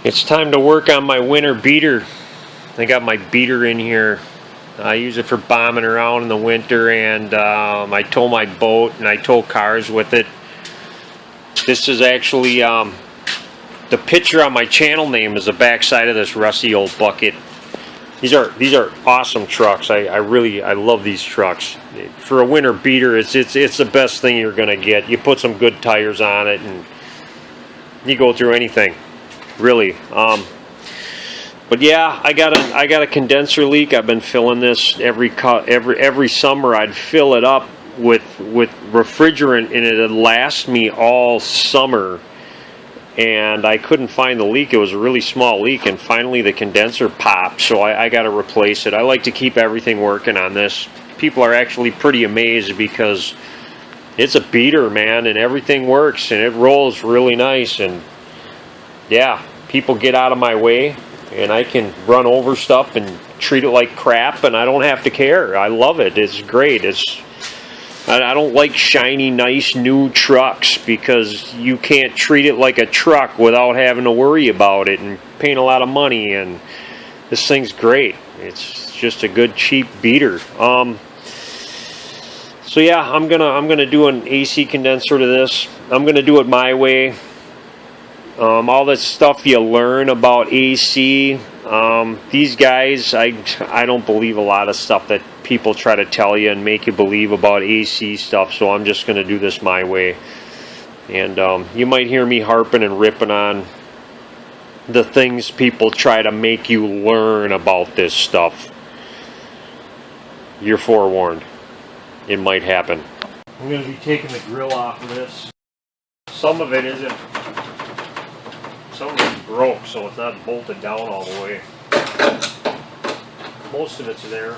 It's time to work on my winter beater. I got my beater in here. I use it for bombing around in the winter, and I tow my boat and I tow cars with it. This is actually the picture on my channel name is the backside of this rusty old bucket. These are awesome trucks. I love these trucks. For a winter beater, it's the best thing you're gonna get. You put some good tires on it and you go through anything. Really. But yeah, I got a condenser leak. I've been filling this every summer. I'd fill it up with refrigerant, and it'd last me all summer. And I couldn't find the leak. It was a really small leak, and finally the condenser popped. So I got to replace it. I like to keep everything working on this. People are actually pretty amazed because it's a beater, man, and everything works and it rolls really nice. And yeah, people get out of my way and I can run over stuff and treat it like crap, and I don't have to care. I love it. It's great. I don't like shiny, nice, new trucks because you can't treat it like a truck without having to worry about it and paying a lot of money. And this thing's great. It's just a good, cheap beater. So yeah, I'm gonna do an AC condenser to this. I'm gonna do it my way. All this stuff you learn about AC, these guys, I don't believe a lot of stuff that people try to tell you and make you believe about AC stuff, so I'm just going to do this my way. And you might hear me harping and ripping on the things people try to make you learn about this stuff. You're forewarned. It might happen. I'm going to be taking the grill off of this. Some of it isn't. Some of it's broke, so it's not bolted down all the way. Most of it's there.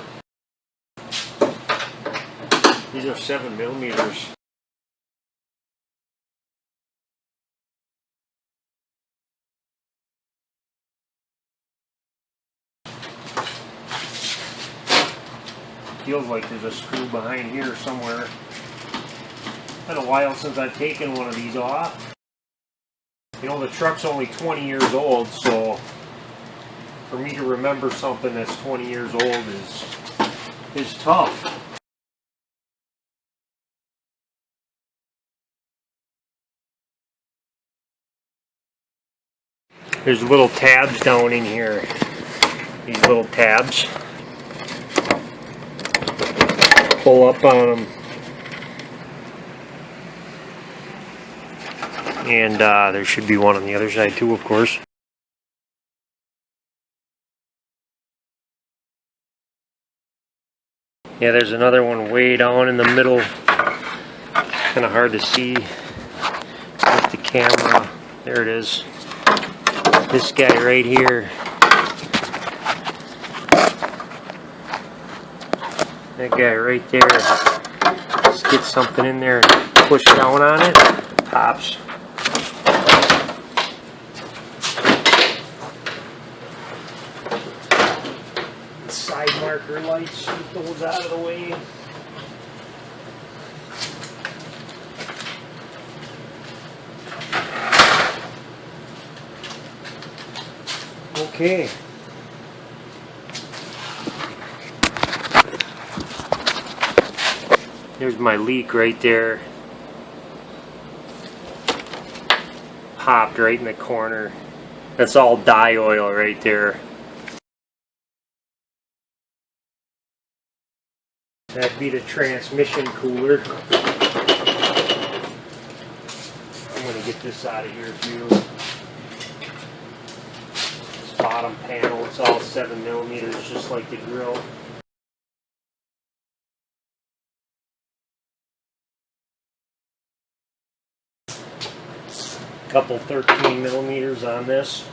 These are 7mm. Feels like there's a screw behind here somewhere. It's been a while since I've taken one of these off. You know, the truck's only 20 years old, so for me to remember something that's 20 years old is tough. There's little tabs down in here. These little tabs. Pull up on them. And there should be one on the other side too, of course. Yeah, there's another one way down in the middle. Kind of hard to see with the camera. There it is. This guy right here. That guy right there. Just get something in there and push down on it. Pops. Side marker lights, keep those out of the way. Okay. There's my leak right there. Popped right in the corner. That's all dye oil right there. That'd be the transmission cooler. I'm going to get this out of here too. This bottom panel, it's all 7mm, just like the grill. Couple 13mm on this.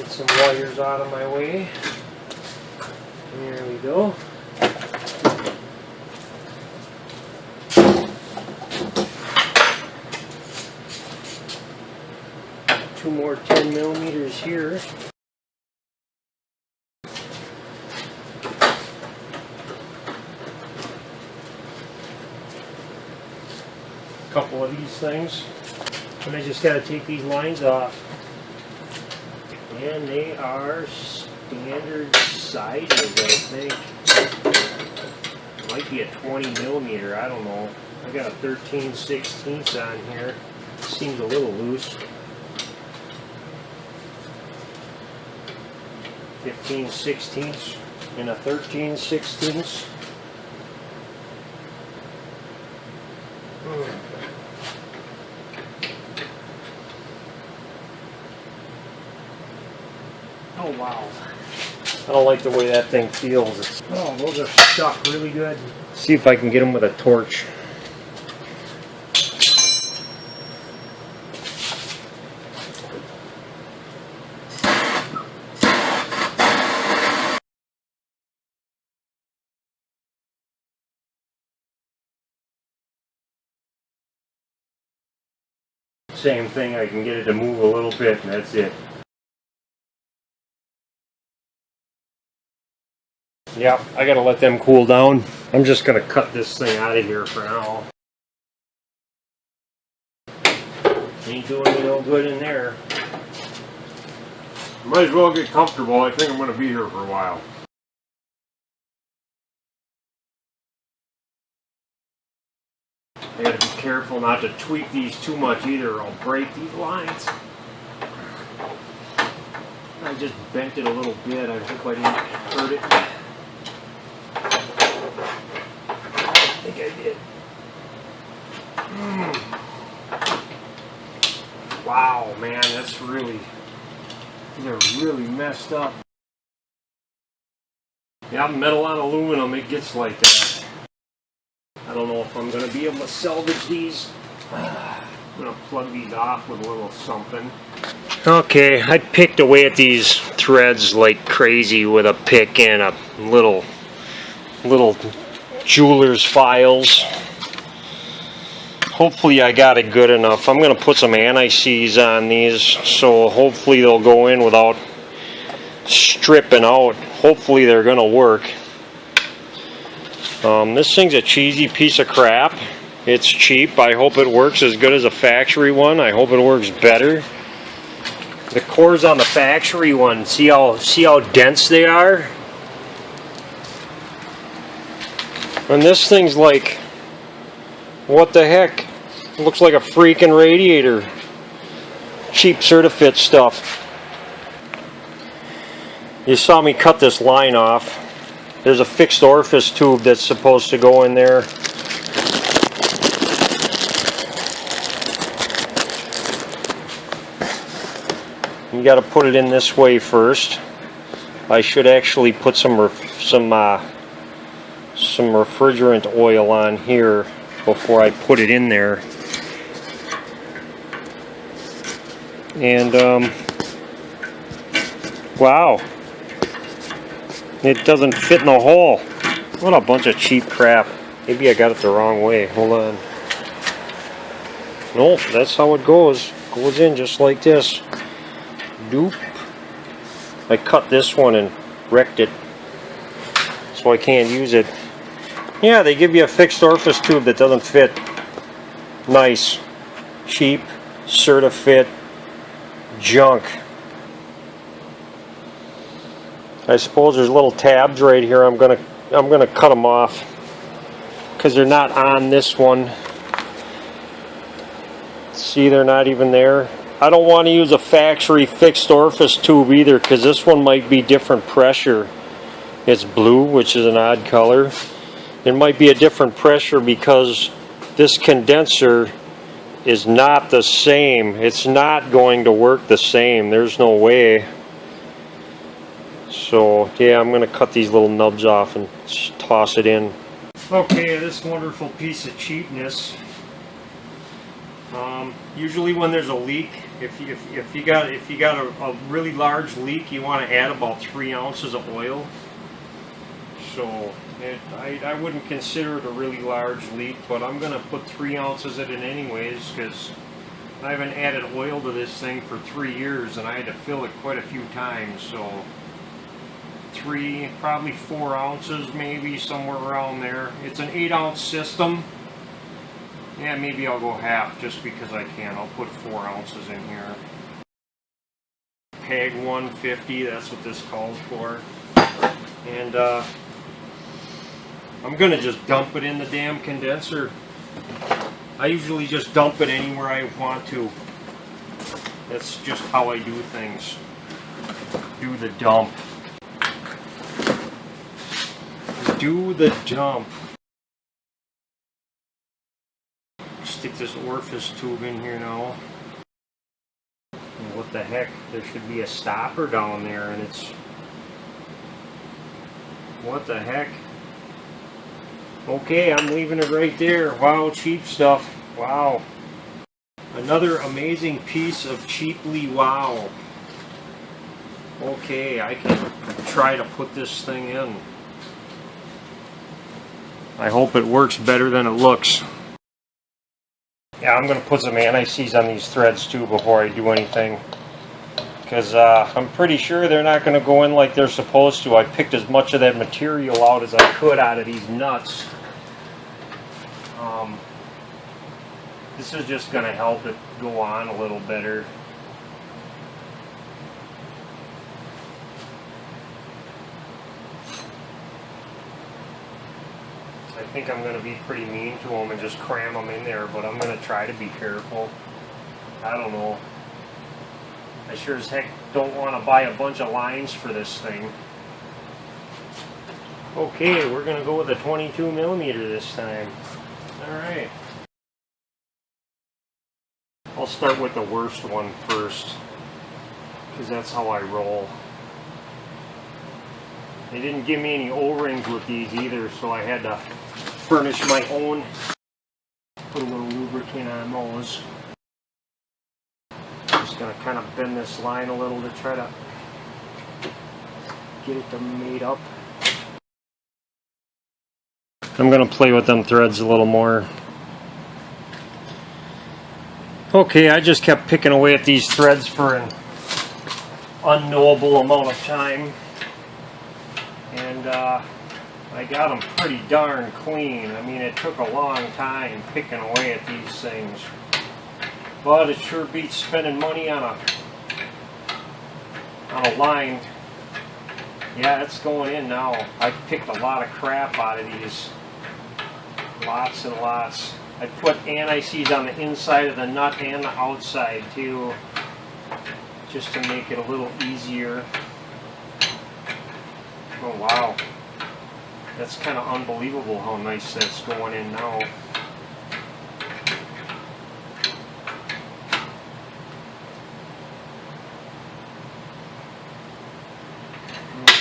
Some wires out of my way. There we go. Two more 10mm here. a couple of these things. And I just got to take these lines off. And they are standard sizes, I think. Might be a 20 millimeter, I don't know. I got a 13/16 on here. Seems a little loose. 15/16 and a 13/16. Oh wow. I don't like the way that thing feels. Oh, those are stuck really good. See if I can get them with a torch. Same thing, I can get it to move a little bit and that's it. Yep, I gotta let them cool down. I'm just gonna cut this thing out of here for now. Ain't doing me no good in there. Might as well get comfortable. I think I'm gonna be here for a while. I gotta be careful not to tweak these too much either, or I'll break these lines. I just bent it a little bit. I hope I didn't hurt it. I think I did. Wow, man, that's really, they're really messed up. Yeah, metal on aluminum, it gets like that. I don't know if I'm going to be able to salvage these. I'm going to plug these off with a little something. Okay, I picked away at these threads like crazy with a pick and a little jeweler's files. Hopefully I got it good enough. I'm going to put some anti-seize on these, so hopefully they'll go in without stripping out. Hopefully they're going to work. This thing's a cheesy piece of crap. It's cheap. I hope it works as good as a factory one. I hope it works better. The cores on the factory one, see how dense they are? And this thing's like, what the heck? It looks like a freaking radiator. Cheap Certifit stuff. You saw me cut this line off. There's a fixed orifice tube that's supposed to go in there. You got to put it in this way first. I should actually put some refrigerant oil on here before I put it in there. And wow. It doesn't fit in the hole. What a bunch of cheap crap. Maybe I got it the wrong way. Hold on. Nope, that's how it goes. Goes in just like this. Doop. I cut this one and wrecked it, so I can't use it. Yeah, they give you a fixed orifice tube that doesn't fit. Nice. Cheap. Certifit. Junk. I suppose there's little tabs right here. I'm gonna cut them off because they're not on this one. See, they're not even there. I don't want to use a factory fixed orifice tube either because this one might be different pressure. It's blue, which is an odd color. It might be a different pressure because this condenser is not the same. It's not going to work the same. There's no way. So yeah, I'm going to cut these little nubs off and toss it in. Okay, this wonderful piece of cheapness. Usually when there's a leak, if you got a really large leak, you want to add about 3 ounces of oil. So I wouldn't consider it a really large leak, but I'm going to put 3 ounces in it anyways because I haven't added oil to this thing for 3 years and I had to fill it quite a few times. So 3, probably 4 ounces, maybe somewhere around there. It's an 8-ounce system, Yeah, maybe I'll go half just because I can. I'll put 4 ounces in here. Peg 150, that's what this calls for. And I'm going to just dump it in the damn condenser. I usually just dump it anywhere I want to. That's just how I do things. Do the dump. Do the dump. Stick this orifice tube in here now. And what the heck? There should be a stopper down there, and it's... What the heck? Okay, I'm leaving it right there. Wow, cheap stuff. Wow. Another amazing piece of cheaply wow. Okay, I can try to put this thing in. I hope it works better than it looks. Yeah, I'm going to put some anti-seize on these threads too before I do anything. Because I'm pretty sure they're not going to go in like they're supposed to. I picked as much of that material out as I could out of these nuts. This is just going to help it go on a little better. I think I'm going to be pretty mean to them and just cram them in there, but I'm going to try to be careful. I don't know. I sure as heck don't want to buy a bunch of lines for this thing. Okay, we're going to go with a 22mm this time. Alright. I'll start with the worst one first, because that's how I roll. They didn't give me any O-rings with these either, so I had to furnish my own. Put a little lubricant on those. Just going to kind of bend this line a little to try to get it to mate up. I'm going to play with them threads a little more. Okay, I just kept picking away at these threads for an unknowable amount of time. And I got them pretty darn clean. I mean, it took a long time picking away at these things. But it sure beats spending money on a line. Yeah, it's going in now. I picked a lot of crap out of these. Lots and lots. I put anti-seize on the inside of the nut and the outside too, just to make it a little easier. Oh wow, that's kind of unbelievable how nice that's going in now.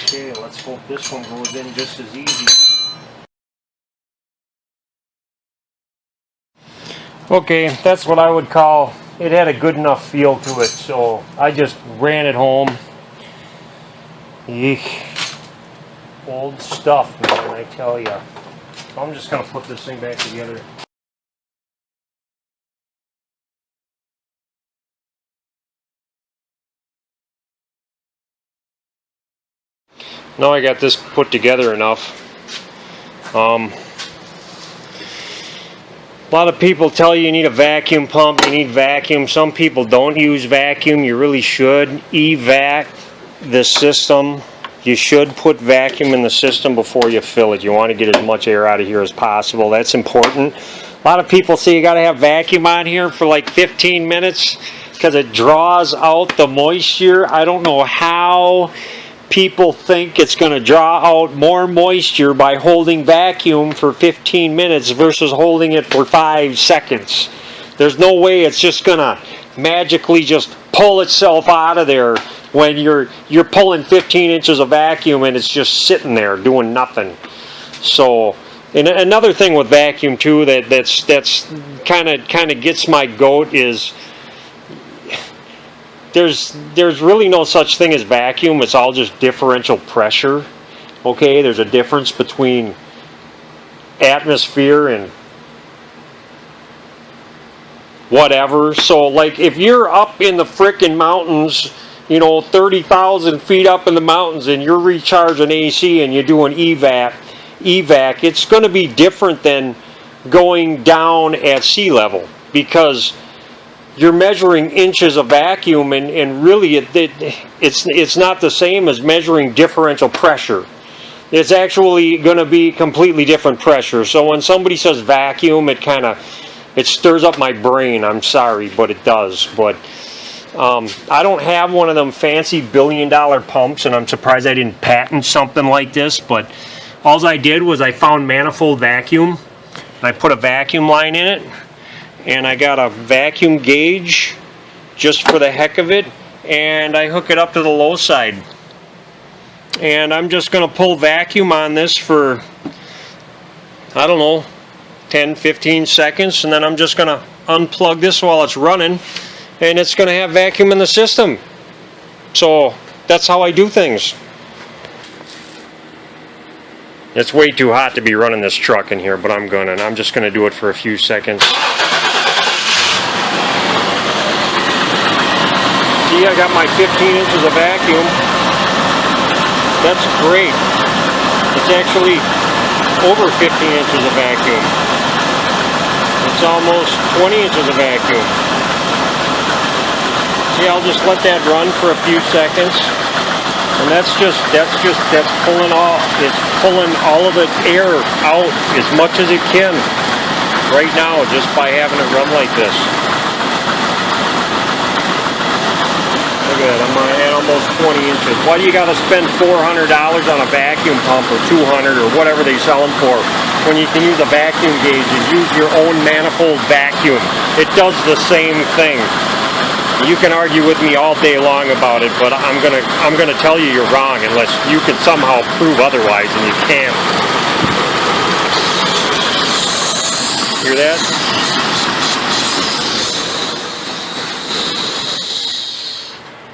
Okay, let's hope this one goes in just as easy. Okay, that's what I would call, it had a good enough feel to it, so I just ran it home. Eek. Old stuff, man, I tell ya. I'm just going to put this thing back together. Now I got this put together enough. A lot of people tell you need a vacuum pump, you need vacuum. Some people don't use vacuum. You really should. Evac the system. You should put vacuum in the system before you fill it. You want to get as much air out of here as possible. That's important. A lot of people say you got to have vacuum on here for like 15 minutes because it draws out the moisture. I don't know how people think it's going to draw out more moisture by holding vacuum for 15 minutes versus holding it for 5 seconds. There's no way it's just going to magically just pull itself out of there when you're pulling 15 inches of vacuum and it's just sitting there doing nothing. So, and another thing with vacuum too that's kind of gets my goat is there's really no such thing as vacuum. It's all just differential pressure. Okay, there's a difference between atmosphere and whatever. So like if you're up in the frickin' mountains, 30,000 feet up in the mountains and you're recharging AC and you're doing evac, it's going to be different than going down at sea level, because you're measuring inches of vacuum, and really it's not the same as measuring differential pressure. It's actually going to be completely different pressure. So when somebody says vacuum, it stirs up my brain. I'm sorry, but it does. But I don't have one of them fancy billion-dollar pumps, and I'm surprised I didn't patent something like this. But all I did was I found manifold vacuum, and I put a vacuum line in it, and I got a vacuum gauge just for the heck of it, and I hook it up to the low side. And I'm just going to pull vacuum on this for, I don't know, 10-15 seconds, and then I'm just going to unplug this while it's running, and it's going to have vacuum in the system. So that's how I do things. It's way too hot to be running this truck in here, but I'm just going to do it for a few seconds. See, I got my 15 inches of vacuum. That's great. It's actually over 15 inches of vacuum. It's almost 20 inches of vacuum. See, I'll just let that run for a few seconds, and that's pulling all of the air out as much as it can right now, just by having it run like this. Look at that, I'm at almost 20 inches. Why do you got to spend $400 on a vacuum pump, or $200, or whatever they sell them for, when you can use a vacuum gauge and use your own manifold vacuum? It does the same thing. You can argue with me all day long about it, but I'm gonna tell you you're wrong unless you can somehow prove otherwise, and you can't. Hear that?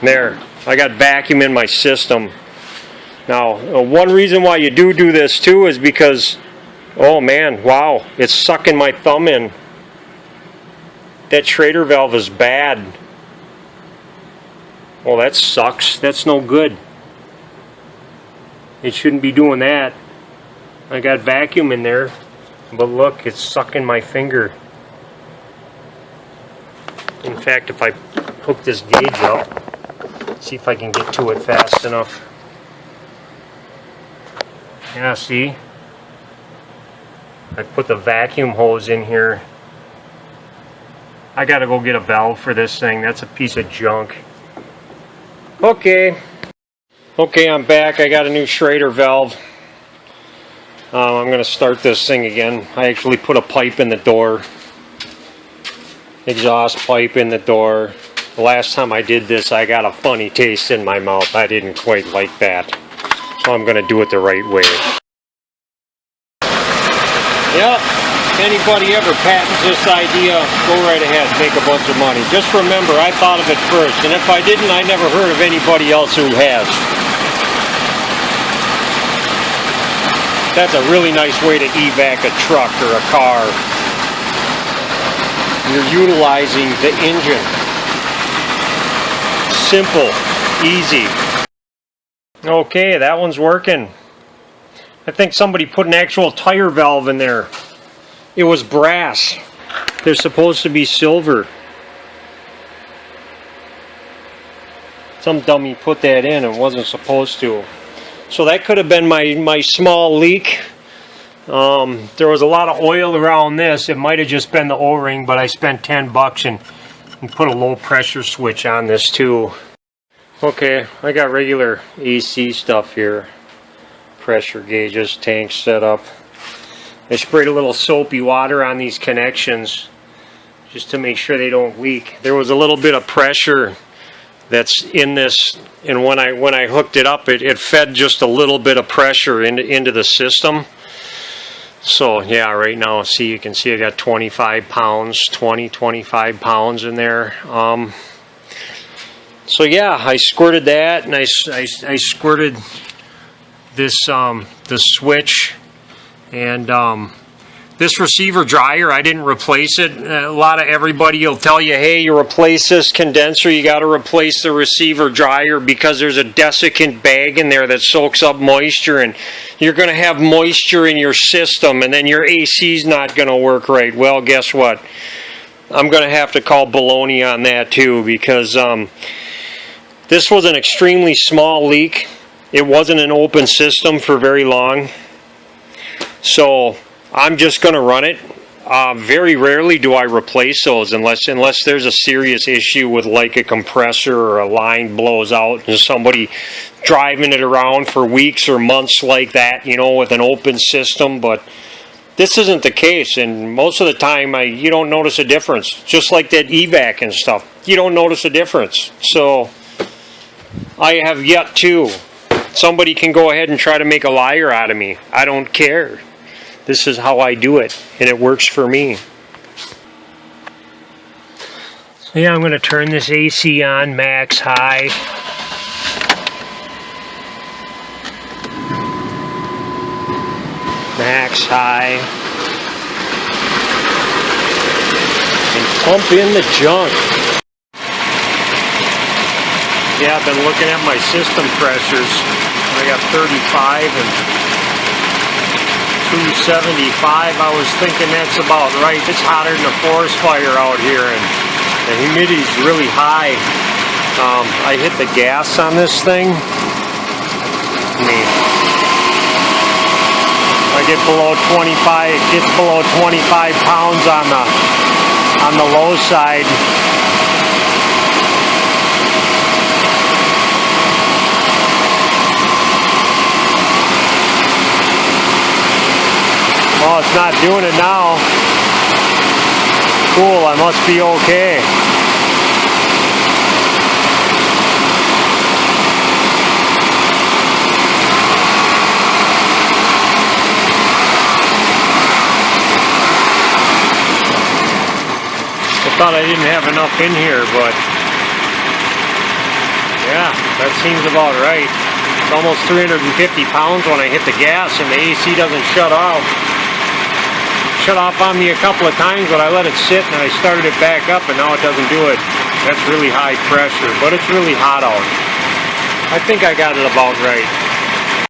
There, I got vacuum in my system. Now, one reason why you do this too is because, oh man, wow, it's sucking my thumb in. That Schrader valve is bad. Well, that sucks. That's no good. It shouldn't be doing that. I got vacuum in there, but look, it's sucking my finger. In fact, if I hook this gauge up, see if I can get to it fast enough. Yeah, see? I put the vacuum hose in here. I gotta go get a valve for this thing. That's a piece of junk. Okay, I'm back. I got a new Schrader valve. I'm gonna start this thing again. I actually put a pipe in the door. Exhaust pipe in the door. The last time I did this, I got a funny taste in my mouth. I didn't quite like that. So I'm going to do it the right way. Yep, if anybody ever patents this idea, go right ahead, make a bunch of money. Just remember, I thought of it first, and if I didn't, I never heard of anybody else who has. That's a really nice way to evac a truck or a car. You're utilizing the engine. Simple, easy. Okay, that one's working. I think somebody put an actual tire valve in there. It was brass. They're supposed to be silver. Some dummy put that in and wasn't supposed to. So that could have been my small leak. There was a lot of oil around this. It might have just been the O-ring, but I spent $10 and put a low pressure switch on this too. Okay, I got regular AC stuff here. Pressure gauges, tanks set up. I sprayed a little soapy water on these connections just to make sure they don't leak. There was a little bit of pressure that's in this, and when I hooked it up, it fed just a little bit of pressure into the system. So yeah, right now, see, you can see I got 25 pounds, 25 pounds in there. So yeah, I squirted that, and I squirted this the switch, and This receiver dryer, I didn't replace it. A lot of everybody will tell you, hey, you replace this condenser, you got to replace the receiver dryer because there's a desiccant bag in there that soaks up moisture, and you're going to have moisture in your system, and then your AC's not going to work right. Well, guess what? I'm going to have to call baloney on that too, because this was an extremely small leak. It wasn't an open system for very long. So I'm just going to run it. Very rarely do I replace those unless there's a serious issue with like a compressor or a line blows out and somebody driving it around for weeks or months like that, you know, with an open system. But this isn't the case, and most of the time you don't notice a difference. Just like that evac and stuff, you don't notice a difference. So I have yet to. Somebody can go ahead and try to make a liar out of me. I don't care. This is how I do it, and it works for me. So yeah, I'm going to turn this AC on, max high. Max high. And pump in the junk. Yeah, I've been looking at my system pressures. I got 35 and 275. I was thinking that's about right. It's hotter than a forest fire out here, and the humidity's really high. I hit the gas on this thing. I get below 25. It gets below 25 pounds on the low side. Oh, it's not doing it now. Cool, I must be okay. I thought I didn't have enough in here, but yeah, that seems about right. It's almost 350 pounds when I hit the gas, and the AC doesn't shut off. Shut off on me a couple of times, but I let it sit and I started it back up, and now it doesn't do it. That's really high pressure, but it's really hot out. I think I got it about right.